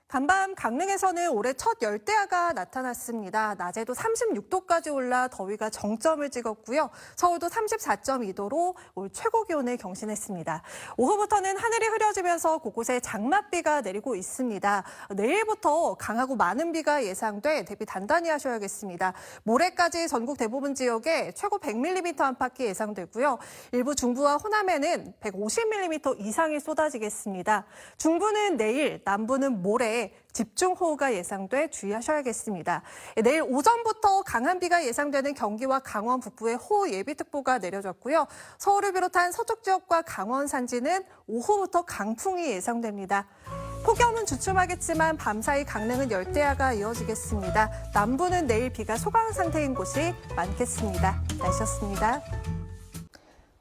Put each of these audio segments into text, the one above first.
간밤 강릉에서는 올해 첫 열대야가 나타났습니다. 낮에도 36도까지 올라 더위가 정점을 찍었고요. 서울도 34.2도로 올 최고 기온을 경신했습니다. 오후부터는 하늘이 흐려지면서 곳곳에 장맛비가 내리고 있습니다. 내일부터 강하고 많은 비가 예상돼 대비 단단히 하셔야겠습니다. 모레까지 전국 대부분 지역에 최고 100mm 안팎이 예상되고요. 일부 중부와 호남에는 150mm 이상이 쏟아지겠습니다. 중부는 내일, 남부는 모레 집중호우가 예상돼 주의하셔야겠습니다. 내일 오전부터 강한 비가 예상되는 경기와 강원 북부에 호우 예비특보가 내려졌고요. 서울을 비롯한 서쪽 지역과 강원 산지는 오후부터 강풍이 예상됩니다. 폭염은 주춤하겠지만 밤사이 강릉은 열대야가 이어지겠습니다. 남부는 내일 비가 소강 상태인 곳이 많겠습니다. 날씨였습니다.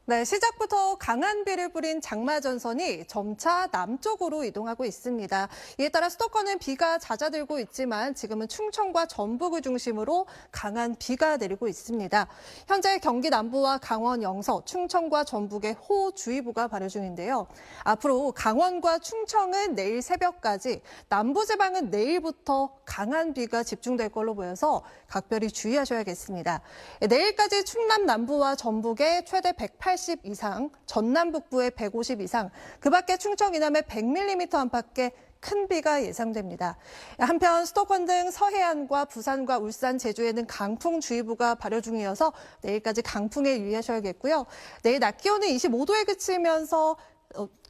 네, 시작부터 강한 비를 뿌린 장마전선이 점차 남쪽으로 이동하고 있습니다. 이에 따라 수도권은 비가 잦아들고 있지만 지금은 충청과 전북을 중심으로 강한 비가 내리고 있습니다. 현재 경기 남부와 강원 영서, 충청과 전북에 호우주의보가 발효 중인데요. 앞으로 강원과 충청은 내일 새벽까지, 남부지방은 내일부터 강한 비가 집중될 걸로 보여서 각별히 주의하셔야겠습니다. 내일까지 충남 남부와 전북에 최대 180 이상, 전남 북부에 150 이상, 그 밖에 충청 이남에 100mm 안팎의 큰 비가 예상됩니다. 한편 수도권 등 서해안과 부산과 울산, 제주에는 강풍주의보가 발효 중이어서 내일까지 강풍에 유의하셔야겠고요. 내일 낮 기온은 25도에 그치면서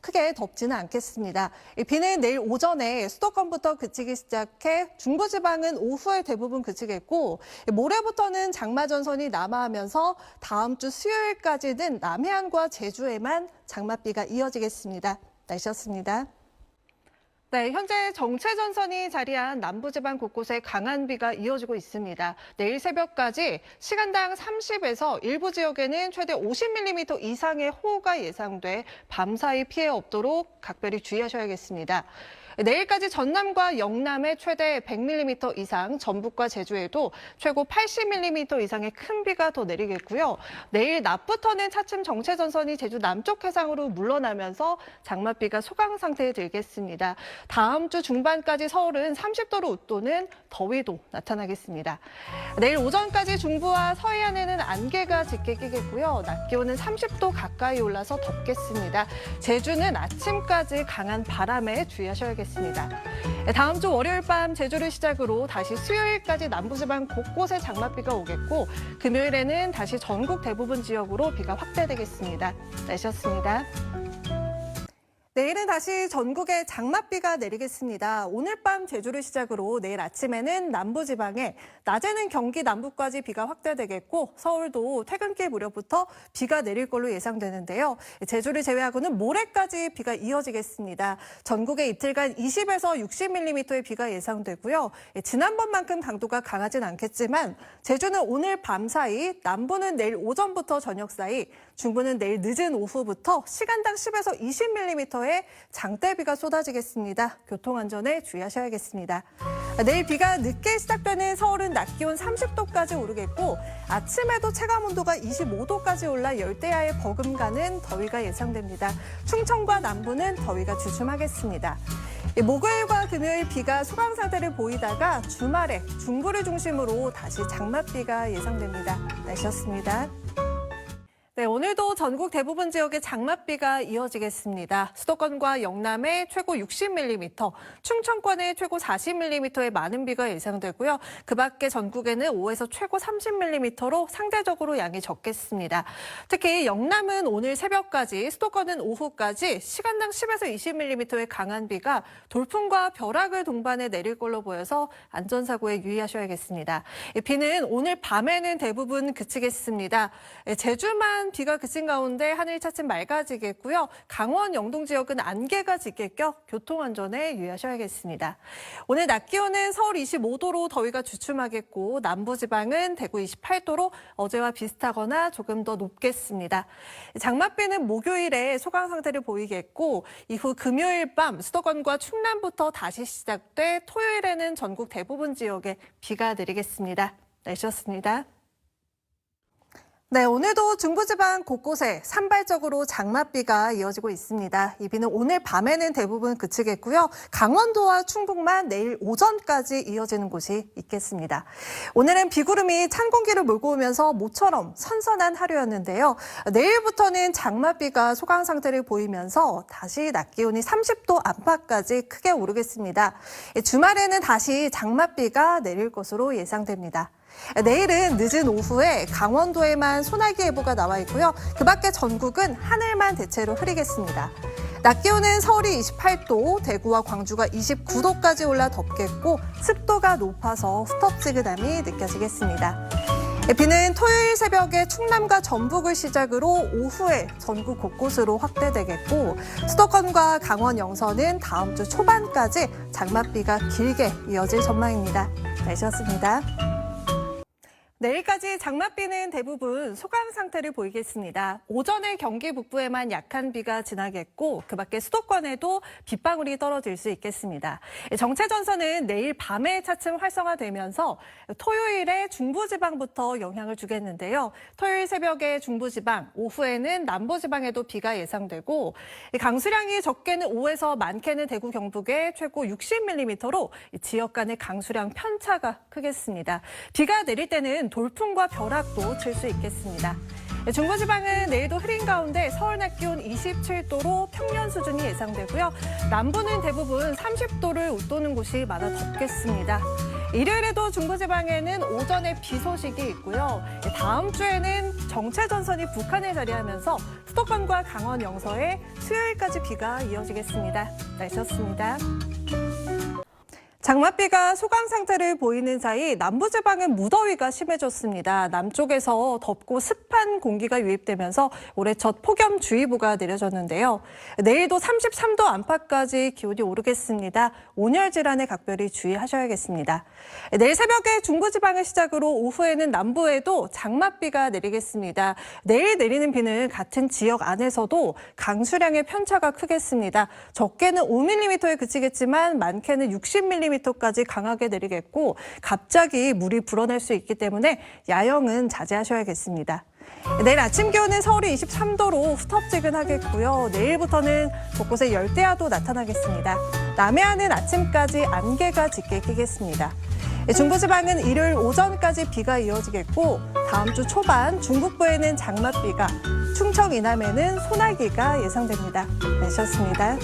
크게 덥지는 않겠습니다. 비는 내일 오전에 수도권부터 그치기 시작해 중부지방은 오후에 대부분 그치겠고, 모레부터는 장마전선이 남하하면서 다음 주 수요일까지는 남해안과 제주에만 장맛비가 이어지겠습니다. 날씨였습니다. 네, 현재 정체전선이 자리한 남부지방 곳곳에 강한 비가 이어지고 있습니다. 내일 새벽까지 시간당 30에서 일부 지역에는 최대 50mm 이상의 호우가 예상돼 밤사이 피해 없도록 각별히 주의하셔야겠습니다. 내일까지 전남과 영남에 최대 100mm 이상, 전북과 제주에도 최고 80mm 이상의 큰 비가 더 내리겠고요. 내일 낮부터는 차츰 정체전선이 제주 남쪽 해상으로 물러나면서 장맛비가 소강 상태에 들겠습니다. 다음 주 중반까지 서울은 30도로 웃도는 더위도 나타나겠습니다. 내일 오전까지 중부와 서해안에는 안개가 짙게 끼겠고요. 낮 기온은 30도 가까이 올라서 덥겠습니다. 제주는 아침까지 강한 바람에 주의하셔야겠습니다. 다음 주 월요일 밤 제주를 시작으로 다시 수요일까지 남부지방 곳곳에 장맛비가 오겠고, 금요일에는 다시 전국 대부분 지역으로 비가 확대되겠습니다. 날씨였습니다. 내일은 다시 전국에 장맛비가 내리겠습니다. 오늘 밤 제주를 시작으로 내일 아침에는 남부지방에, 낮에는 경기 남부까지 비가 확대되겠고, 서울도 퇴근길 무렵부터 비가 내릴 걸로 예상되는데요. 제주를 제외하고는 모레까지 비가 이어지겠습니다. 전국에 이틀간 20에서 60mm의 비가 예상되고요. 지난번만큼 강도가 강하진 않겠지만 제주는 오늘 밤 사이, 남부는 내일 오전부터 저녁 사이, 중부는 내일 늦은 오후부터 시간당 10에서 20mm의 장대비가 쏟아지겠습니다. 교통안전에 주의하셔야겠습니다. 내일 비가 늦게 시작되는 서울은 낮 기온 30도까지 오르겠고, 아침에도 체감온도가 25도까지 올라 열대야에 버금가는 더위가 예상됩니다. 충청과 남부는 더위가 주춤하겠습니다. 목요일과 금요일 비가 소강 상태를 보이다가 주말에 중부를 중심으로 다시 장맛비가 예상됩니다. 날씨였습니다. 네, 오늘도 전국 대부분 지역에 장맛비가 이어지겠습니다. 수도권과 영남에 최고 60mm, 충청권에 최고 40mm의 많은 비가 예상되고요. 그 밖에 전국에는 5에서 최고 30mm로 상대적으로 양이 적겠습니다. 특히 영남은 오늘 새벽까지, 수도권은 오후까지 시간당 10에서 20mm의 강한 비가 돌풍과 벼락을 동반해 내릴 걸로 보여서 안전사고에 유의하셔야겠습니다. 비는 오늘 밤에는 대부분 그치겠습니다. 제주만 비가 그친 가운데 하늘이 차츰 맑아지겠고요. 강원 영동 지역은 안개가 짙게 껴 교통안전에 유의하셔야겠습니다. 오늘 낮 기온은 서울 25도로 더위가 주춤하겠고, 남부지방은 대구 28도로 어제와 비슷하거나 조금 더 높겠습니다. 장맛비는 목요일에 소강 상태를 보이겠고, 이후 금요일 밤 수도권과 충남부터 다시 시작돼 토요일에는 전국 대부분 지역에 비가 내리겠습니다. 날씨였습니다. 네, 오늘도 중부지방 곳곳에 산발적으로 장맛비가 이어지고 있습니다. 이 비는 오늘 밤에는 대부분 그치겠고요. 강원도와 충북만 내일 오전까지 이어지는 곳이 있겠습니다. 오늘은 비구름이 찬 공기를 몰고 오면서 모처럼 선선한 하루였는데요. 내일부터는 장맛비가 소강 상태를 보이면서 다시 낮 기온이 30도 안팎까지 크게 오르겠습니다. 주말에는 다시 장맛비가 내릴 것으로 예상됩니다. 내일은 늦은 오후에 강원도에만 소나기 예보가 나와 있고요. 그 밖에 전국은 하늘만 대체로 흐리겠습니다. 낮 기온은 서울이 28도, 대구와 광주가 29도까지 올라 덥겠고 습도가 높아서 후텁지근함이 느껴지겠습니다. 비는 토요일 새벽에 충남과 전북을 시작으로 오후에 전국 곳곳으로 확대되겠고 수도권과 강원 영서는 다음 주 초반까지 장맛비가 길게 이어질 전망입니다. 날씨였습니다. 내일까지 장맛비는 대부분 소강 상태를 보이겠습니다. 오전에 경기 북부에만 약한 비가 지나겠고 그 밖에 수도권에도 빗방울이 떨어질 수 있겠습니다. 정체전선은 내일 밤에 차츰 활성화되면서 토요일에 중부지방부터 영향을 주겠는데요. 토요일 새벽에 중부지방, 오후에는 남부지방에도 비가 예상되고 강수량이 적게는 5에서 많게는 대구 경북에 최고 60mm로 지역 간의 강수량 편차가 크겠습니다. 비가 내릴 때는 돌풍과 벼락도 칠 수 있겠습니다. 중부지방은 내일도 흐린 가운데 서울 낮 기온 27도로 평년 수준이 예상되고요. 남부는 대부분 30도를 웃도는 곳이 많아 덥겠습니다. 일요일에도 중부지방에는 오전에 비 소식이 있고요. 다음 주에는 정체전선이 북한에 자리하면서 수도권과 강원 영서에 수요일까지 비가 이어지겠습니다. 날씨였습니다. 장맛비가 소강 상태를 보이는 사이 남부지방은 무더위가 심해졌습니다. 남쪽에서 덥고 습한 공기가 유입되면서 올해 첫 폭염주의보가 내려졌는데요. 내일도 33도 안팎까지 기온이 오르겠습니다. 온열 질환에 각별히 주의하셔야겠습니다. 내일 새벽에 중부지방을 시작으로 오후에는 남부에도 장맛비가 내리겠습니다. 내일 내리는 비는 같은 지역 안에서도 강수량의 편차가 크겠습니다. 적게는 5mm에 그치겠지만 많게는 60mm 까지 강하게 내리겠고 갑자기 물이 불어날 수 있기 때문에 야영은 자제하셔야겠습니다. 내일 아침 기온은 서울이 23도로 후텁지근하겠고요. 내일부터는 곳곳에 열대야도 나타나겠습니다. 남해안은 아침까지 안개가 짙게 끼겠습니다. 중부지방은 일요일 오전까지 비가 이어지겠고 다음 주 초반 중북부에는 장맛비가, 충청 이남에는 소나기가 예상됩니다. 날씨였습니다.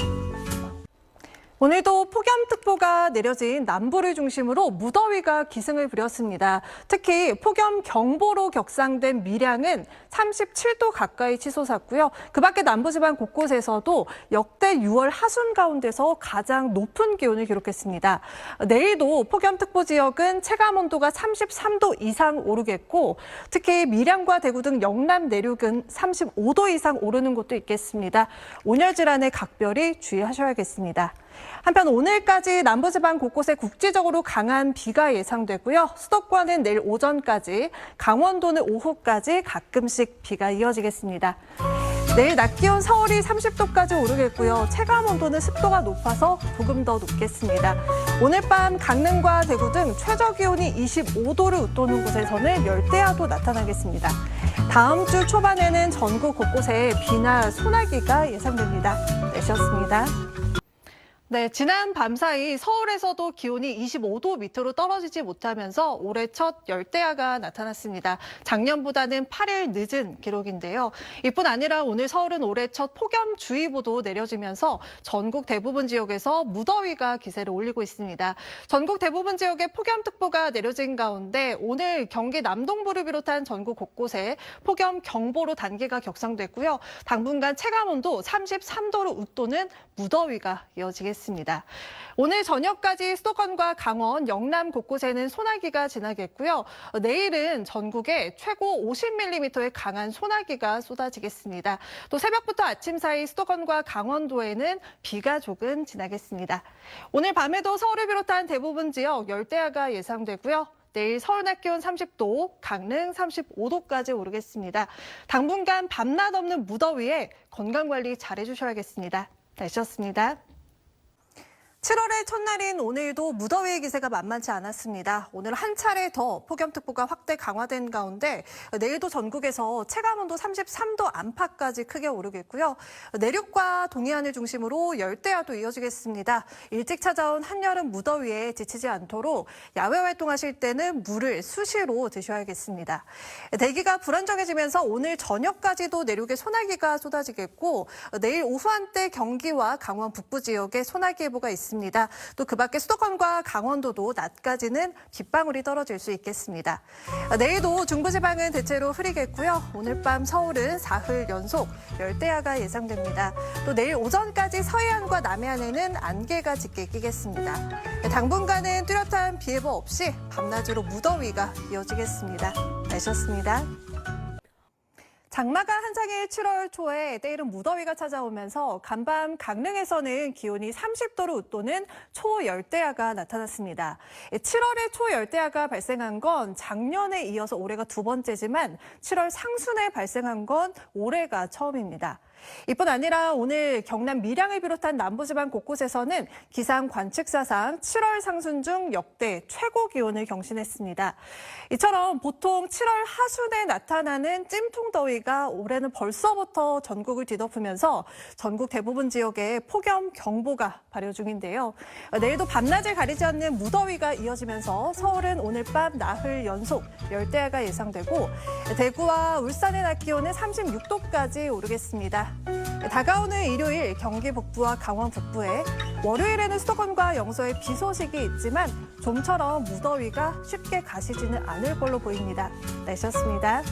오늘도 폭염특보가 내려진 남부를 중심으로 무더위가 기승을 부렸습니다. 특히 폭염경보로 격상된 밀양은 37도 가까이 치솟았고요. 그 밖에 남부지방 곳곳에서도 역대 6월 하순 가운데서 가장 높은 기온을 기록했습니다. 내일도 폭염특보 지역은 체감온도가 33도 이상 오르겠고 특히 밀양과 대구 등 영남 내륙은 35도 이상 오르는 곳도 있겠습니다. 온열 질환에 각별히 주의하셔야겠습니다. 한편 오늘까지 남부지방 곳곳에 국지적으로 강한 비가 예상되고요. 수도권은 내일 오전까지, 강원도는 오후까지 가끔씩 비가 이어지겠습니다. 내일 낮 기온 서울이 30도까지 오르겠고요. 체감 온도는 습도가 높아서 조금 더 높겠습니다. 오늘 밤 강릉과 대구 등 최저 기온이 25도를 웃도는 곳에서는 열대야도 나타나겠습니다. 다음 주 초반에는 전국 곳곳에 비나 소나기가 예상됩니다. 날씨였습니다. 네, 지난 밤사이 서울에서도 기온이 25도 밑으로 떨어지지 못하면서 올해 첫 열대야가 나타났습니다. 작년보다는 8일 늦은 기록인데요. 이뿐 아니라 오늘 서울은 올해 첫 폭염주의보도 내려지면서 전국 대부분 지역에서 무더위가 기세를 올리고 있습니다. 전국 대부분 지역에 폭염특보가 내려진 가운데 오늘 경기 남동부를 비롯한 전국 곳곳에 폭염경보로 단계가 격상됐고요. 당분간 체감온도 33도로 웃도는 무더위가 이어지겠습니다. 오늘 저녁까지 수도권과 강원, 영남 곳곳에는 소나기가 지나겠고요. 내일은 전국에 최고 50mm의 강한 소나기가 쏟아지겠습니다. 또 새벽부터 아침 사이 수도권과 강원도에는 비가 조금 지나겠습니다. 오늘 밤에도 서울을 비롯한 대부분 지역 열대야가 예상되고요. 내일 서울 낮 기온 30도, 강릉 35도까지 오르겠습니다. 당분간 밤낮 없는 무더위에 건강관리 잘해주셔야겠습니다. 날씨였습니다. 7월의 첫날인 오늘도 무더위의 기세가 만만치 않았습니다. 오늘 한 차례 더 폭염특보가 확대 강화된 가운데 내일도 전국에서 체감온도 33도 안팎까지 크게 오르겠고요. 내륙과 동해안을 중심으로 열대야도 이어지겠습니다. 일찍 찾아온 한여름 무더위에 지치지 않도록 야외 활동하실 때는 물을 수시로 드셔야겠습니다. 대기가 불안정해지면서 오늘 저녁까지도 내륙에 소나기가 쏟아지겠고 내일 오후 한때 경기와 강원 북부 지역에 소나기 예보가 있습니다. 또 그 밖에 수도권과 강원도도 낮까지는 빗방울이 떨어질 수 있겠습니다. 내일도 중부지방은 대체로 흐리겠고요. 오늘 밤 서울은 사흘 연속 열대야가 예상됩니다. 또 내일 오전까지 서해안과 남해안에는 안개가 짙게 끼겠습니다. 당분간은 뚜렷한 비 예보 없이 밤낮으로 무더위가 이어지겠습니다. 날씨였습니다. 장마가 한창일 7월 초에 때이른 무더위가 찾아오면서 간밤 강릉에서는 기온이 30도를 웃도는 초열대야가 나타났습니다. 7월에 초열대야가 발생한 건 작년에 이어서 올해가 두 번째지만 7월 상순에 발생한 건 올해가 처음입니다. 이뿐 아니라 오늘 경남 밀양을 비롯한 남부지방 곳곳에서는 기상 관측사상 7월 상순 중 역대 최고 기온을 경신했습니다. 이처럼 보통 7월 하순에 나타나는 찜통더위가 올해는 벌써부터 전국을 뒤덮으면서 전국 대부분 지역에 폭염 경보가 발효 중인데요. 내일도 밤낮을 가리지 않는 무더위가 이어지면서 서울은 오늘 밤 나흘 연속 열대야가 예상되고 대구와 울산의 낮 기온은 36도까지 오르겠습니다. 다가오는 일요일 경기 북부와 강원 북부에 월요일에는 수도권과 영서에 비 소식이 있지만 좀처럼 무더위가 쉽게 가시지는 않을 걸로 보입니다. 날씨였습니다.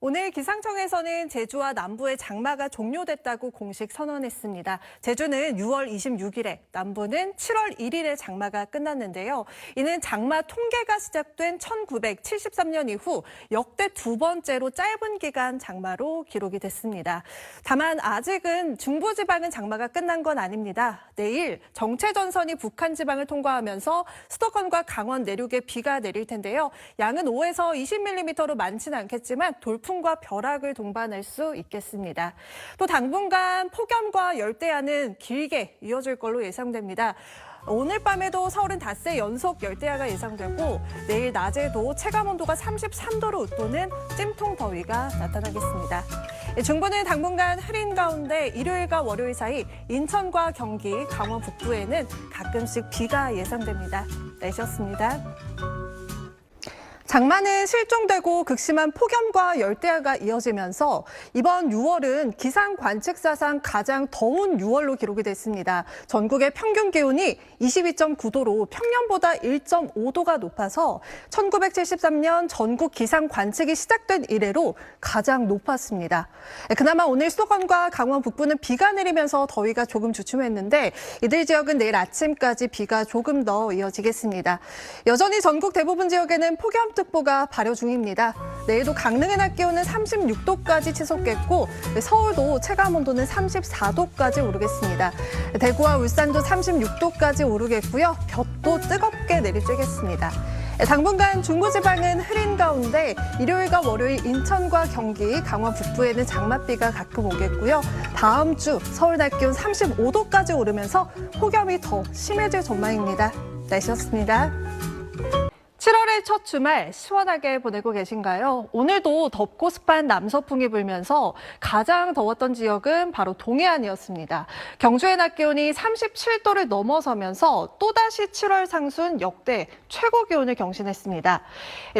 오늘 기상청에서는 제주와 남부의 장마가 종료됐다고 공식 선언했습니다. 제주는 6월 26일에, 남부는 7월 1일에 장마가 끝났는데요. 이는 장마 통계가 시작된 1973년 이후 역대 두 번째로 짧은 기간 장마로 기록이 됐습니다. 다만 아직은 중부지방은 장마가 끝난 건 아닙니다. 내일 정체전선이 북한 지방을 통과하면서 수도권과 강원 내륙에 비가 내릴 텐데요. 양은 5에서 20mm로 많지는 않겠지만 돌풍과 벼락을 동반할 수 있겠습니다. 또 당분간 폭염과 열대야는 길게 이어질 걸로 예상됩니다. 오늘 밤에도 서울은 닷새 연속 열대야가 예상되고 내일 낮에도 체감온도가 33도로 웃도는 찜통 더위가 나타나겠습니다. 중부는 당분간 흐린 가운데 일요일과 월요일 사이 인천과 경기, 강원 북부에는 가끔씩 비가 예상됩니다. 날씨였습니다. 장마는 실종되고 극심한 폭염과 열대야가 이어지면서 이번 6월은 기상 관측사상 가장 더운 6월로 기록이 됐습니다. 전국의 평균 기온이 22.9도로 평년보다 1.5도가 높아서 1973년 전국 기상 관측이 시작된 이래로 가장 높았습니다. 그나마 오늘 수도권과 강원 북부는 비가 내리면서 더위가 조금 주춤했는데 이들 지역은 내일 아침까지 비가 조금 더 이어지겠습니다. 여전히 전국 대부분 지역에는 폭염특보가 발효 중입니다. 내일도 강릉의 낮 기온은 36도까지 치솟겠고 서울도 체감온도는 34도까지 오르겠습니다. 대구와 울산도 36도까지 오르겠고요. 볕도 뜨겁게 내리쬐겠습니다. 당분간 중부지방은 흐린 가운데 일요일과 월요일 인천과 경기, 강원 북부에는 장맛비가 가끔 오겠고요. 다음 주 서울 낮 기온 35도까지 오르면서 폭염이 더 심해질 전망입니다. 날씨였습니다. 7월의 첫 주말 시원하게 보내고 계신가요? 오늘도 덥고 습한 남서풍이 불면서 가장 더웠던 지역은 바로 동해안이었습니다. 경주의 낮 기온이 37도를 넘어서면서 또다시 7월 상순 역대 최고 기온을 경신했습니다.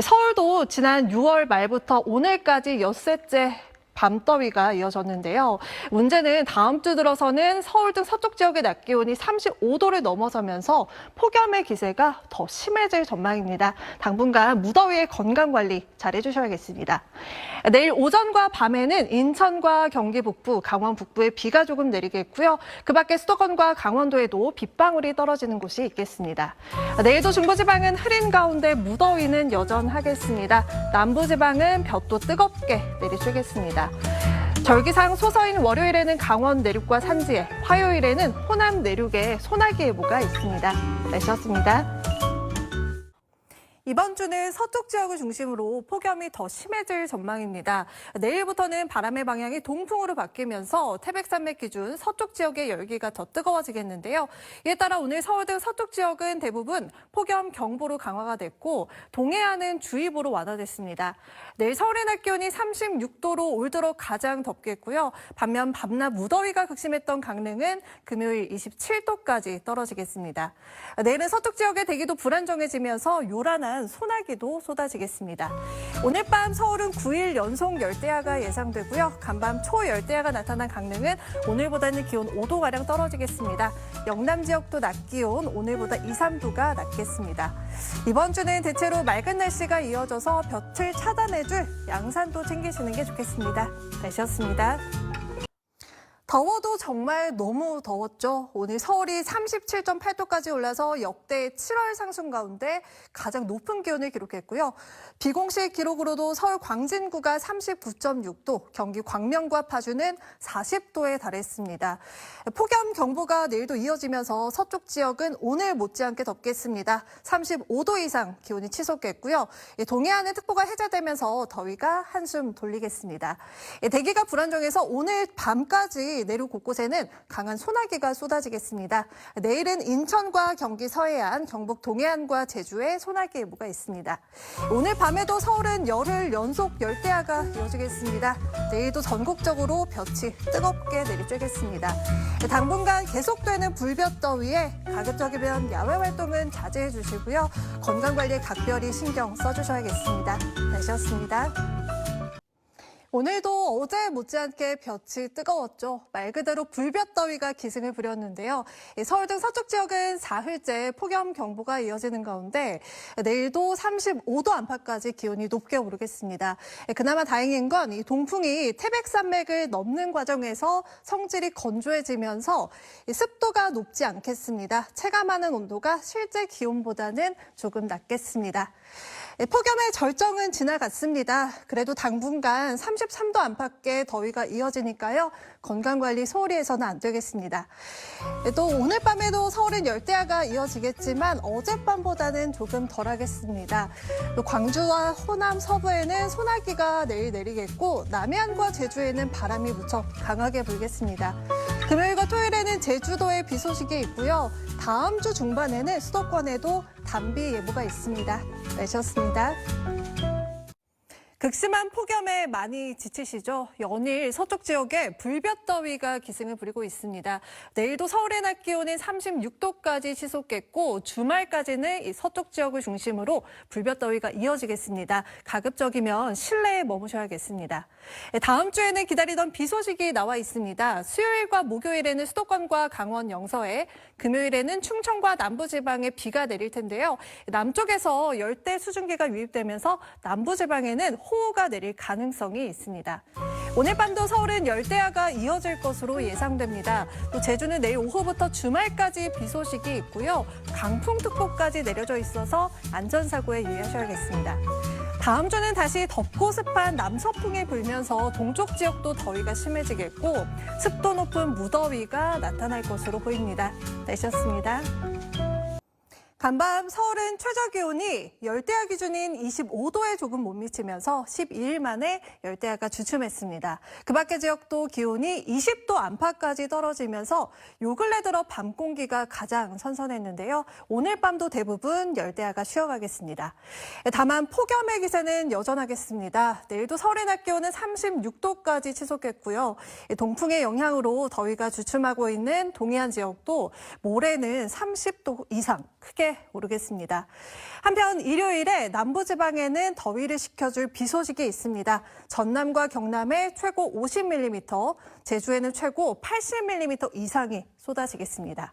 서울도 지난 6월 말부터 오늘까지 엿새째 밤더위가 이어졌는데요. 문제는 다음 주 들어서는 서울 등 서쪽 지역의 낮 기온이 35도를 넘어서면서 폭염의 기세가 더 심해질 전망입니다. 당분간 무더위의 건강관리 잘 해주셔야겠습니다. 내일 오전과 밤에는 인천과 경기 북부, 강원 북부에 비가 조금 내리겠고요. 그 밖에 수도권과 강원도에도 빗방울이 떨어지는 곳이 있겠습니다. 내일도 중부지방은 흐린 가운데 무더위는 여전하겠습니다. 남부지방은 볕도 뜨겁게 내리쬐겠습니다. 절기상 소서인 월요일에는 강원 내륙과 산지에, 화요일에는 호남 내륙에 소나기 예보가 있습니다. 날씨였습니다. 이번 주는 서쪽 지역을 중심으로 폭염이 더 심해질 전망입니다. 내일부터는 바람의 방향이 동풍으로 바뀌면서 태백산맥 기준 서쪽 지역의 열기가 더 뜨거워지겠는데요. 이에 따라 오늘 서울 등 서쪽 지역은 대부분 폭염 경보로 강화가 됐고 동해안은 주의보로 완화됐습니다. 내일 서울의 낮 기온이 36도로 올 들어 가장 덥겠고요. 반면 밤낮 무더위가 극심했던 강릉은 금요일 27도까지 떨어지겠습니다. 내일은 서쪽 지역의 대기도 불안정해지면서 요란한 소나기도 쏟아지겠습니다. 오늘 밤 서울은 9일 연속 열대야가 예상되고요. 간밤 초열대야가 나타난 강릉은 오늘보다는 기온 5도가량 떨어지겠습니다. 영남 지역도 낮 기온 오늘보다 2, 3도가 낮겠습니다. 이번 주는 대체로 맑은 날씨가 이어져서 볕을 차단해줄 양산도 챙기시는 게 좋겠습니다. 날씨였습니다. 더워도 정말 너무 더웠죠. 오늘 서울이 37.8도까지 올라서 역대 7월 상승 가운데 가장 높은 기온을 기록했고요. 비공식 기록으로도 서울 광진구가 39.6도, 경기 광명과 파주는 40도에 달했습니다. 폭염 경보가 내일도 이어지면서 서쪽 지역은 오늘 못지않게 덥겠습니다. 35도 이상 기온이 치솟겠고요. 동해안은 특보가 해제되면서 더위가 한숨 돌리겠습니다. 대기가 불안정해서 오늘 밤까지 내륙 곳곳에는 강한 소나기가 쏟아지겠습니다. 내일은 인천과 경기 서해안, 경북 동해안과 제주에 소나기 예보가 있습니다. 오늘 밤에도 서울은 열흘 연속 열대야가 이어지겠습니다. 내일도 전국적으로 볕이 뜨겁게 내리쬐겠습니다. 당분간 계속되는 불볕더위에 가급적이면 야외 활동은 자제해 주시고요. 건강관리에 각별히 신경 써주셔야겠습니다. 날씨였습니다. 오늘도 어제 못지않게 볕이 뜨거웠죠. 말 그대로 불볕더위가 기승을 부렸는데요. 서울 등 서쪽 지역은 사흘째 폭염 경보가 이어지는 가운데 내일도 35도 안팎까지 기온이 높게 오르겠습니다. 그나마 다행인 건 이 동풍이 태백산맥을 넘는 과정에서 성질이 건조해지면서 습도가 높지 않겠습니다. 체감하는 온도가 실제 기온보다는 조금 낮겠습니다. 폭염의 절정은 지나갔습니다. 그래도 당분간 33도 안팎의 더위가 이어지니까요. 건강관리 소홀히 해서는 안 되겠습니다. 또 오늘 밤에도 서울은 열대야가 이어지겠지만 어젯밤보다는 조금 덜하겠습니다. 또 광주와 호남 서부에는 소나기가 내일 내리겠고 남해안과 제주에는 바람이 무척 강하게 불겠습니다. 금요일과 토요일에는 제주도에 비 소식이 있고요. 다음 주 중반에는 수도권에도 단비 예보가 있습니다. 날씨였습니다. 극심한 폭염에 많이 지치시죠? 연일 서쪽 지역에 불볕더위가 기승을 부리고 있습니다. 내일도 서울의 낮 기온은 36도까지 치솟겠고 주말까지는 이 서쪽 지역을 중심으로 불볕더위가 이어지겠습니다. 가급적이면 실내에 머무셔야겠습니다. 다음 주에는 기다리던 비 소식이 나와 있습니다. 수요일과 목요일에는 수도권과 강원 영서에, 금요일에는 충청과 남부지방에 비가 내릴 텐데요. 남쪽에서 열대 수증기가 유입되면서 남부지방에는 호우가 내릴 가능성이 있습니다. 오늘 밤도 서울은 열대야가 이어질 것으로 예상됩니다. 또 제주는 내일 오후부터 주말까지 비 소식이 있고요. 강풍특보까지 내려져 있어서 안전사고에 유의하셔야겠습니다. 다음 주는 다시 덥고 습한 남서풍이 불면서 동쪽 지역도 더위가 심해지겠고 습도 높은 무더위가 나타날 것으로 보입니다. 날씨였습니다. 간밤 서울은 최저기온이 열대야 기준인 25도에 조금 못 미치면서 12일 만에 열대야가 주춤했습니다. 그 밖의 지역도 기온이 20도 안팎까지 떨어지면서 요 근래 들어 밤 공기가 가장 선선했는데요. 오늘 밤도 대부분 열대야가 쉬어가겠습니다. 다만 폭염의 기세는 여전하겠습니다. 내일도 서울의 낮 기온은 36도까지 치솟겠고요. 동풍의 영향으로 더위가 주춤하고 있는 동해안 지역도 모레는 30도 이상 크게 오르겠습니다. 한편 일요일에 남부지방에는 더위를 식혀줄 비 소식이 있습니다. 전남과 경남에 최고 50mm, 제주에는 최고 80mm 이상이 쏟아지겠습니다.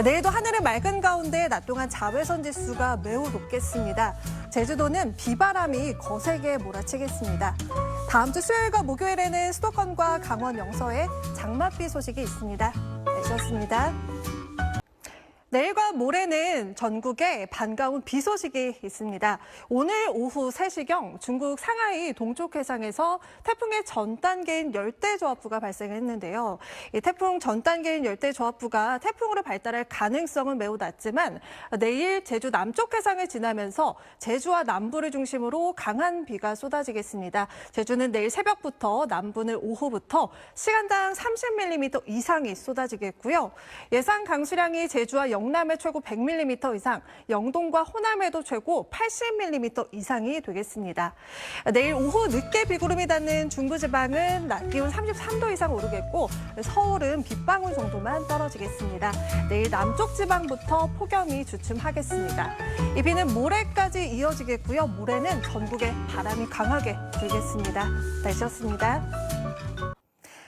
내일도 하늘은 맑은 가운데 낮 동안 자외선 지수가 매우 높겠습니다. 제주도는 비바람이 거세게 몰아치겠습니다. 다음 주 수요일과 목요일에는 수도권과 강원 영서에 장맛비 소식이 있습니다. 날씨였습니다. 내일과 모레는 전국에 반가운 비 소식이 있습니다. 오늘 오후 3시경 중국 상하이 동쪽 해상에서 태풍의 전 단계인 열대저하부가 발생했는데요. 이 태풍 전 단계인 열대저하부가 태풍으로 발달할 가능성은 매우 낮지만 내일 제주 남쪽 해상을 지나면서 제주와 남부를 중심으로 강한 비가 쏟아지겠습니다. 제주는 내일 새벽부터, 남부는 오후부터 시간당 30mm 이상이 쏟아지겠고요. 예상 강수량이 제주와 영남에 최고 100mm 이상, 영동과 호남에도 최고 80mm 이상이 되겠습니다. 내일 오후 늦게 비구름이 닿는 중부지방은 낮 기온 33도 이상 오르겠고 서울은 빗방울 정도만 떨어지겠습니다. 내일 남쪽 지방부터 폭염이 주춤하겠습니다. 이 비는 모레까지 이어지겠고요. 모레는 전국에 바람이 강하게 불겠습니다. 날씨였습니다.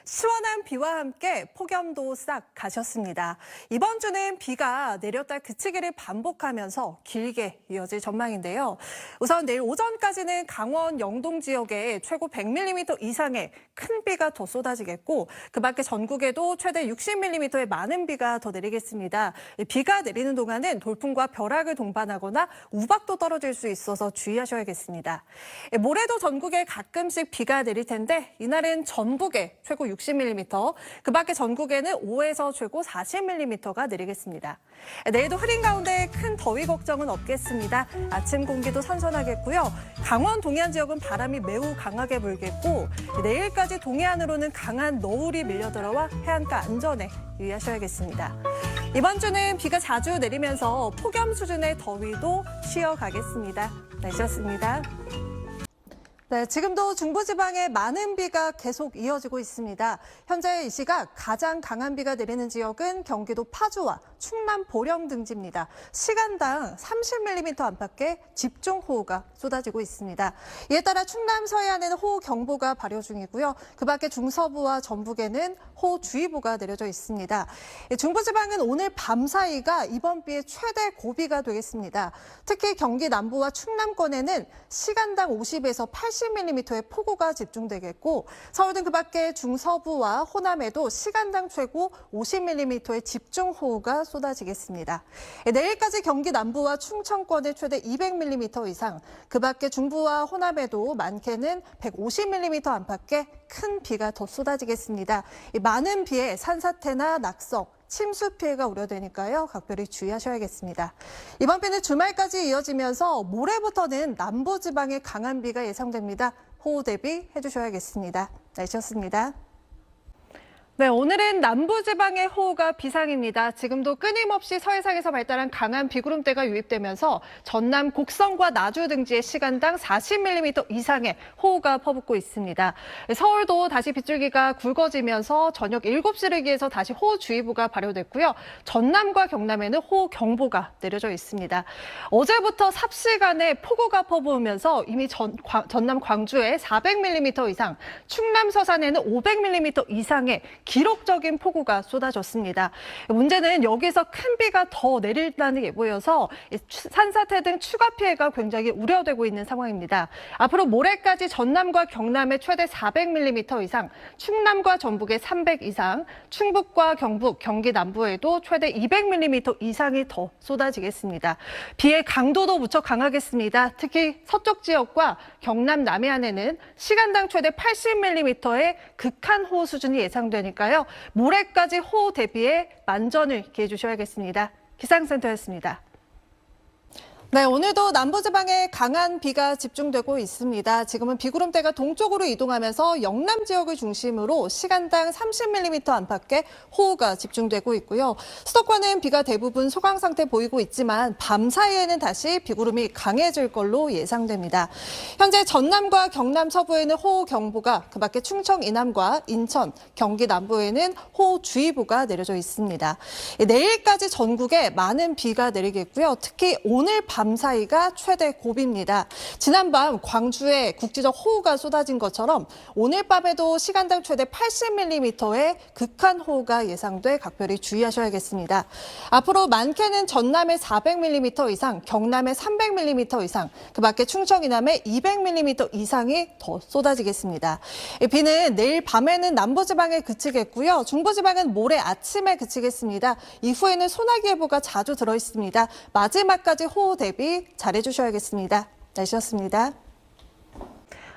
시원한 비와 함께 폭염도 싹 가셨습니다. 이번 주는 비가 내렸다 그치기를 반복하면서 길게 이어질 전망인데요. 우선 내일 오전까지는 강원 영동 지역에 최고 100mm 이상의 큰 비가 더 쏟아지겠고 그 밖에 전국에도 최대 60mm의 많은 비가 더 내리겠습니다. 비가 내리는 동안은 돌풍과 벼락을 동반하거나 우박도 떨어질 수 있어서 주의하셔야겠습니다. 모레도 전국에 가끔씩 비가 내릴 텐데 이날은 전북에 최고 60mm, 그 밖에 전국에는 5에서 최고 40mm가 내리겠습니다. 내일도 흐린 가운데 큰 더위 걱정은 없겠습니다. 아침 공기도 선선하겠고요. 강원 동해안 지역은 바람이 매우 강하게 불겠고 내일까지 동해안으로는 강한 너울이 밀려들어와 해안가 안전에 유의하셔야겠습니다. 이번 주는 비가 자주 내리면서 폭염 수준의 더위도 쉬어가겠습니다. 날씨였습니다. 네, 지금도 중부지방에 많은 비가 계속 이어지고 있습니다. 현재 이 시각 가장 강한 비가 내리는 지역은 경기도 파주와 충남 보령 등지입니다. 시간당 30mm 안팎의 집중호우가 쏟아지고 있습니다. 이에 따라 충남 서해안에는 호우경보가 발효 중이고요. 그 밖에 중서부와 전북에는 호우주의보가 내려져 있습니다. 중부지방은 오늘 밤 사이가 이번 비의 최대 고비가 되겠습니다. 특히 경기 남부와 충남권에는 시간당 50에서 80mm의 폭우가 집중되겠고 서울 등 그 밖에 중서부와 호남에도 시간당 최고 50mm의 집중호우가 쏟아지겠습니다. 내일까지 경기 남부와 충청권에 최대 200mm 이상, 그 밖에 중부와 호남에도 많게는 150mm 안팎의 큰 비가 더 쏟아지겠습니다. 많은 비에 산사태나 낙석, 침수 피해가 우려되니까요. 각별히 주의하셔야겠습니다. 이번 비는 주말까지 이어지면서 모레부터는 남부지방에 강한 비가 예상됩니다. 호우 대비해 주셔야겠습니다. 날씨였습니다. 네, 오늘은 남부지방의 호우가 비상입니다. 지금도 끊임없이 서해상에서 발달한 강한 비구름대가 유입되면서 전남 곡성과 나주 등지에 시간당 40mm 이상의 호우가 퍼붓고 있습니다. 서울도 다시 빗줄기가 굵어지면서 저녁 7시를 기해서 다시 호우주의보가 발효됐고요. 전남과 경남에는 호우경보가 내려져 있습니다. 어제부터 삽시간에 폭우가 퍼부으면서 이미 전남 광주에 400mm 이상, 충남 서산에는 500mm 이상의 기록적인 폭우가 쏟아졌습니다. 문제는 여기서 큰 비가 더 내린다는 예보여서 산사태 등 추가 피해가 굉장히 우려되고 있는 상황입니다. 앞으로 모레까지 전남과 경남에 최대 400mm 이상, 충남과 전북에 300 이상, 충북과 경북, 경기 남부에도 최대 200mm 이상이 더 쏟아지겠습니다. 비의 강도도 무척 강하겠습니다. 특히 서쪽 지역과 경남 남해안에는 시간당 최대 80mm의 극한 호우 수준이 예상되니까요. 모레까지 호우 대비에 만전을 기해 주셔야겠습니다. 기상센터였습니다. 네, 오늘도 남부지방에 강한 비가 집중되고 있습니다. 지금은 비구름대가 동쪽으로 이동하면서 영남 지역을 중심으로 시간당 30mm 안팎의 호우가 집중되고 있고요. 수도권은 비가 대부분 소강 상태 보이고 있지만 밤 사이에는 다시 비구름이 강해질 걸로 예상됩니다. 현재 전남과 경남 서부에는 호우경보가, 그 밖에 충청 이남과 인천, 경기 남부에는 호우주의보가 내려져 있습니다. 내일까지 전국에 많은 비가 내리겠고요. 특히 오늘 밤 밤 사이가 최대 고비입니다. 지난밤 광주에 국지적 호우가 쏟아진 것처럼 오늘 밤에도 시간당 최대 80mm의 극한 호우가 예상돼 각별히 주의하셔야겠습니다. 앞으로 많게는 전남에 400mm 이상, 경남에 300mm 이상, 그 밖에 충청 이남에 200mm 이상이 더 쏟아지겠습니다. 비는 내일 밤에는 남부지방에 그치겠고요. 중부지방은 모레 아침에 그치겠습니다. 이후에는 소나기예보가 자주 들어있습니다. 마지막까지 호우 대비 잘해주셔야겠습니다. 날씨였습니다.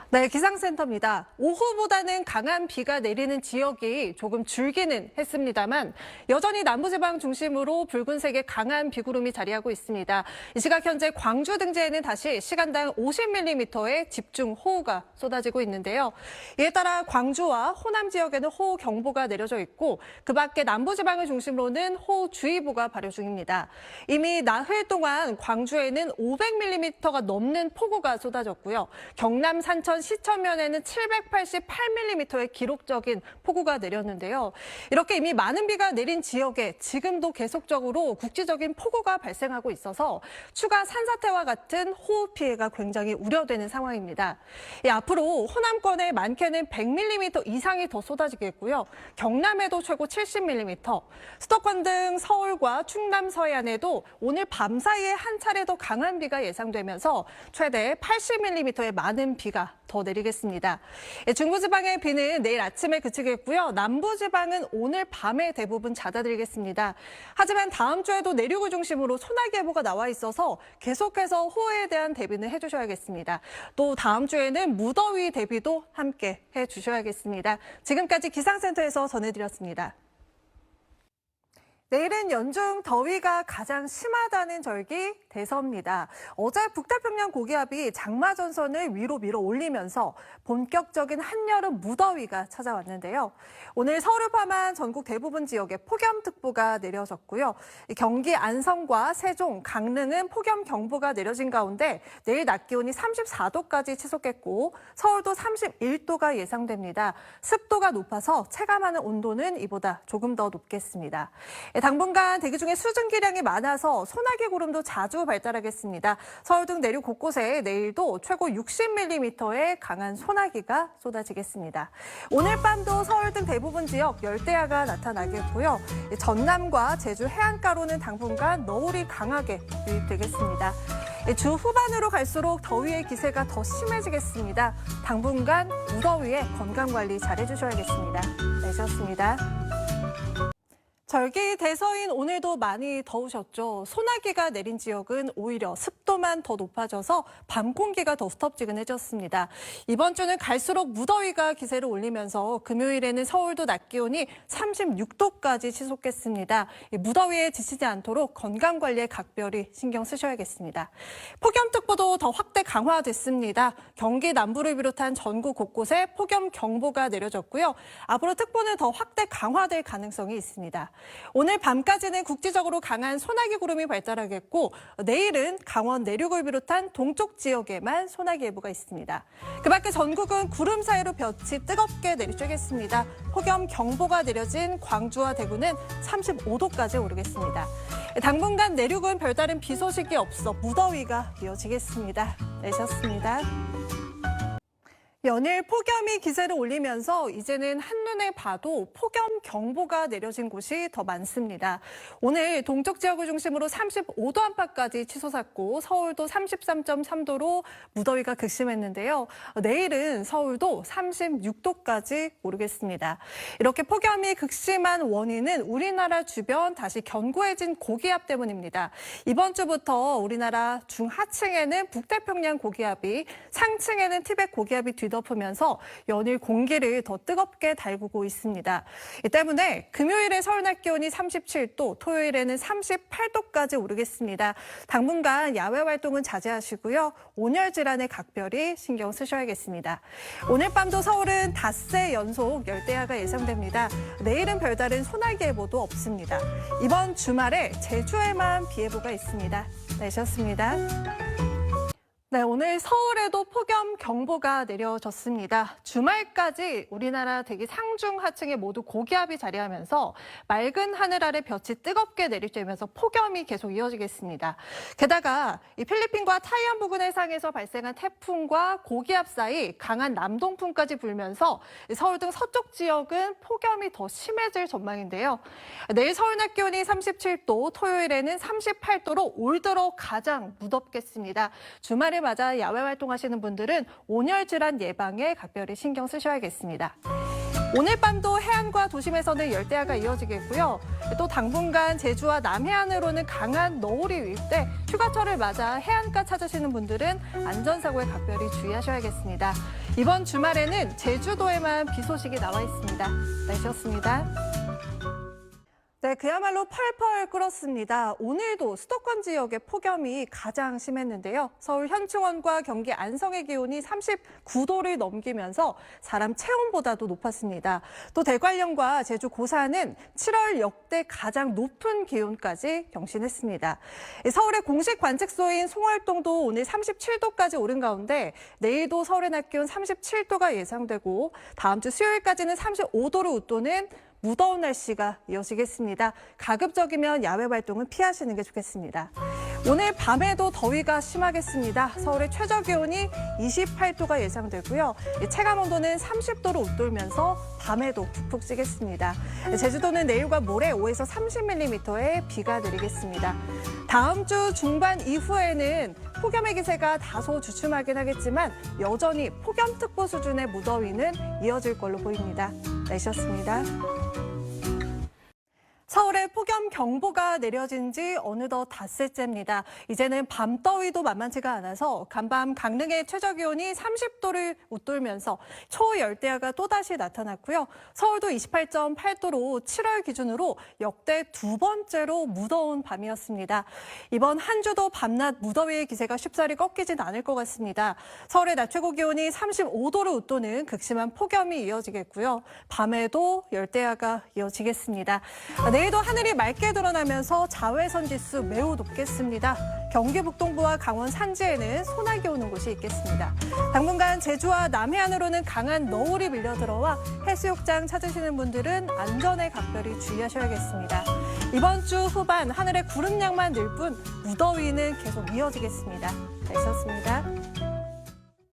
네, 기상센터입니다. 오후보다는 강한 비가 내리는 지역이 조금 줄기는 했습니다만 여전히 남부지방 중심으로 붉은색의 강한 비구름이 자리하고 있습니다. 이 시각 현재 광주 등지에는 다시 시간당 50mm의 집중호우가 쏟아지고 있는데요. 이에 따라 광주와 호남 지역에는 호우경보가 내려져 있고 그 밖에 남부지방을 중심으로는 호우주의보가 발효 중입니다. 이미 나흘 동안 광주에는 500mm가 넘는 폭우가 쏟아졌고요. 경남 산천 시천면에는 788mm의 기록적인 폭우가 내렸는데요. 이렇게 이미 많은 비가 내린 지역에 지금도 계속적으로 국지적인 폭우가 발생하고 있어서 추가 산사태와 같은 호우 피해가 굉장히 우려되는 상황입니다. 앞으로 호남권에 많게는 100mm 이상이 더 쏟아지겠고요. 경남에도 최고 70mm, 수도권 등 서울과 충남 서해안에도 오늘 밤 사이에 한 차례 더 강한 비가 예상되면서 최대 80mm의 많은 비가 더 내리겠습니다. 중부지방의 비는 내일 아침에 그치겠고요. 남부지방은 오늘 밤에 대부분 잦아들겠습니다. 하지만 다음 주에도 내륙을 중심으로 소나기예보가 나와 있어서 계속해서 호우에 대한 대비는 해주셔야겠습니다. 또 다음 주에는 무더위 대비도 함께 해주셔야겠습니다. 지금까지 기상센터에서 전해드렸습니다. 내일은 연중 더위가 가장 심하다는 절기 대서입니다. 어제 북태평양 고기압이 장마 전선을 위로 밀어 올리면서 본격적인 한여름 무더위가 찾아왔는데요. 오늘 서울을 포함한 전국 대부분 지역에 폭염특보가 내려졌고요. 경기 안성과 세종, 강릉은 폭염경보가 내려진 가운데 내일 낮 기온이 34도까지 치솟겠고 서울도 31도가 예상됩니다. 습도가 높아서 체감하는 온도는 이보다 조금 더 높겠습니다. 당분간 대기 중에 수증기량이 많아서 소나기 구름도 자주 발달하겠습니다. 서울 등 내륙 곳곳에 내일도 최고 60mm의 강한 소나기가 쏟아지겠습니다. 오늘 밤도 서울 등 대부분 지역 열대야가 나타나겠고요. 전남과 제주 해안가로는 당분간 너울이 강하게 유입되겠습니다. 주 후반으로 갈수록 더위의 기세가 더 심해지겠습니다. 당분간 무더위에 건강관리 잘해주셔야겠습니다. 날씨였습니다. 절기 대서인 오늘도 많이 더우셨죠. 소나기가 내린 지역은 오히려 습도만 더 높아져서 밤 공기가 더 후텁지근해졌습니다. 이번 주는 갈수록 무더위가 기세를 올리면서 금요일에는 서울도 낮 기온이 36도까지 치솟겠습니다. 무더위에 지치지 않도록 건강관리에 각별히 신경 쓰셔야겠습니다. 폭염특보도 더 확대 강화됐습니다. 경기 남부를 비롯한 전국 곳곳에 폭염경보가 내려졌고요. 앞으로 특보는 더 확대 강화될 가능성이 있습니다. 오늘 밤까지는 국지적으로 강한 소나기 구름이 발달하겠고 내일은 강원 내륙을 비롯한 동쪽 지역에만 소나기 예보가 있습니다. 그 밖에 전국은 구름 사이로 볕이 뜨겁게 내리쬐겠습니다. 폭염 경보가 내려진 광주와 대구는 35도까지 오르겠습니다. 당분간 내륙은 별다른 비 소식이 없어 무더위가 이어지겠습니다. 날씨였습니다. 연일 폭염이 기세를 올리면서 이제는 한눈에 봐도 폭염경보가 내려진 곳이 더 많습니다. 오늘 동쪽 지역을 중심으로 35도 안팎까지 치솟았고 서울도 33.3도로 무더위가 극심했는데요. 내일은 서울도 36도까지 오르겠습니다. 이렇게 폭염이 극심한 원인은 우리나라 주변 다시 견고해진 고기압 때문입니다. 이번 주부터 우리나라 중하층에는 북태평양 고기압이, 상층에는 티벳 고기압이 뒤덮으면서 연일 공기를 더 뜨겁게 달구고 있습니다. 이 때문에 금요일에 서울 낮 기온이 37도, 토요일에는 38도까지 오르겠습니다. 당분간 야외 활동은 자제하시고요. 온열 질환에 각별히 신경 쓰셔야겠습니다. 오늘 밤도 서울은 닷새 연속 열대야가 예상됩니다. 내일은 별다른 소나기 예보도 없습니다. 이번 주말에 제주에만 비 예보가 있습니다. 날씨였습니다. 네, 오늘 서울에도 폭염 경보가 내려졌습니다. 주말까지 우리나라 대기 상중 하층에 모두 고기압이 자리하면서 맑은 하늘 아래 볕이 뜨겁게 내리쬐면서 폭염이 계속 이어지겠습니다. 게다가 이 필리핀과 타이완 부근 해상에서 발생한 태풍과 고기압 사이 강한 남동풍까지 불면서 서울 등 서쪽 지역은 폭염이 더 심해질 전망인데요. 내일 서울 낮 기온이 37도, 토요일에는 38도로 올 들어 가장 무덥겠습니다. 주말에 맞아 야외 활동하시는 분들은 온열 질환 예방에 각별히 신경 쓰셔야겠습니다. 오늘 밤도 해안과 도심에서는 열대야가 이어지겠고요. 또 당분간 제주와 남해안으로는 강한 너울이 유입돼 휴가철을 맞아 해안가 찾으시는 분들은 안전사고에 각별히 주의하셔야겠습니다. 이번 주말에는 제주도에만 비 소식이 나와 있습니다. 날씨였습니다. 네, 그야말로 펄펄 끓었습니다. 오늘도 수도권 지역의 폭염이 가장 심했는데요. 서울 현충원과 경기 안성의 기온이 39도를 넘기면서 사람 체온보다도 높았습니다. 또 대관령과 제주 고산은 7월 역대 가장 높은 기온까지 경신했습니다. 서울의 공식 관측소인 송월동도 오늘 37도까지 오른 가운데 내일도 서울의 낮 기온 37도가 예상되고 다음 주 수요일까지는 35도로 웃도는 무더운 날씨가 이어지겠습니다. 가급적이면 야외 활동은 피하시는 게 좋겠습니다. 오늘 밤에도 더위가 심하겠습니다. 서울의 최저 기온이 28도가 예상되고요. 체감 온도는 30도로 웃돌면서 밤에도 푹푹 찌겠습니다. 제주도는 내일과 모레 5에서 30mm의 비가 내리겠습니다. 다음 주 중반 이후에는 폭염의 기세가 다소 주춤하긴 하겠지만 여전히 폭염특보 수준의 무더위는 이어질 걸로 보입니다. 날씨였습니다. 서울에 폭염 경보가 내려진 지 어느덧 닷새째입니다. 이제는 밤더위도 만만치가 않아서 간밤 강릉의 최저 기온이 30도를 웃돌면서 초열대야가 또다시 나타났고요. 서울도 28.8도로 7월 기준으로 역대 두 번째로 무더운 밤이었습니다. 이번 한 주도 밤낮 무더위의 기세가 쉽사리 꺾이진 않을 것 같습니다. 서울의 낮 최고 기온이 35도를 웃도는 극심한 폭염이 이어지겠고요. 밤에도 열대야가 이어지겠습니다. 내일도 하늘이 맑게 드러나면서 자외선 지수 매우 높겠습니다. 경기 북동부와 강원 산지에는 소나기 오는 곳이 있겠습니다. 당분간 제주와 남해안으로는 강한 너울이 밀려들어와 해수욕장 찾으시는 분들은 안전에 각별히 주의하셔야겠습니다. 이번 주 후반 하늘에 구름량만 늘 뿐 무더위는 계속 이어지겠습니다. 잘 있었습니다.